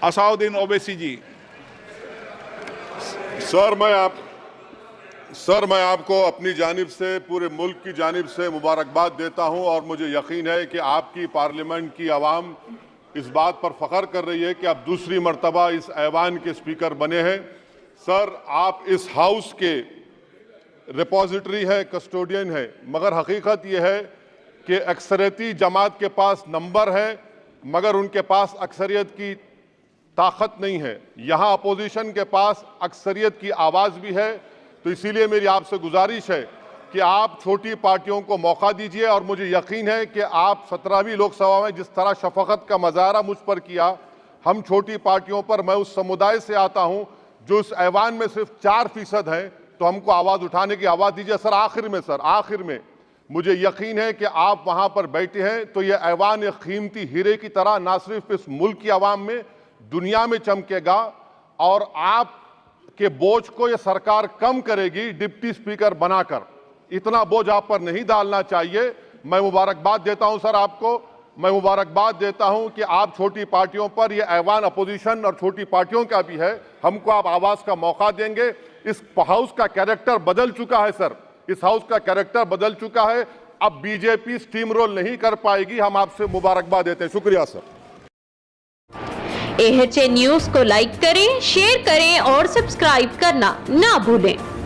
असाउद्दीन ओवैसी जी। Sir मैं आपको अपनी जानिब से, पूरे मुल्क की जानिब से मुबारकबाद देता हूं और मुझे यकीन है कि आपकी पार्लियामेंट की आवाम इस बात पर फख्र कर रही है कि आप दूसरी मर्तबा इस ऐवान के स्पीकर बने हैं। सर, आप इस हाउस के रिपोजिटरी है, कस्टोडियन है, मगर हकीकत यह है कि अक्सरियती जमात के पास नंबर है मगर उनके पास अक्सरियत की ताकत नहीं है। यहाँ अपोजिशन के पास अक्सरियत की आवाज़ भी है, तो इसीलिए मेरी आपसे गुजारिश है कि आप छोटी पार्टियों को मौका दीजिए और मुझे यकीन है कि आप 17वीं लोकसभा में जिस तरह शफकत का मुजाहरा मुझ पर किया, हम छोटी पार्टियों पर, मैं उस समुदाय से आता हूं जो इस ऐवान में सिर्फ 4% है, तो हमको आवाज़ उठाने की आवाज़ दीजिए। सर आखिर में मुझे यकीन है कि आप वहां पर बैठे हैं तो ये ऐवान एक कीमती हीरे की तरह ना सिर्फ इस मुल्क की आवाम में, दुनिया में चमकेगा और आप के बोझ को ये सरकार कम करेगी डिप्टी स्पीकर बनाकर। इतना बोझ आप पर नहीं डालना चाहिए। मैं मुबारकबाद देता हूं सर आपको, मैं मुबारकबाद देता हूं कि आप छोटी पार्टियों पर, ये ऐवान अपोजिशन और छोटी पार्टियों का भी है, हमको आप आवाज का मौका देंगे। इस हाउस का कैरेक्टर बदल चुका है सर, इस हाउस का कैरेक्टर बदल चुका है। अब बीजेपी स्टीम रोल नहीं कर पाएगी। हम आपसे मुबारकबाद देते हैं। शुक्रिया सर। AHA न्यूज़ को लाइक करें, शेयर करें और सब्सक्राइब करना ना भूलें।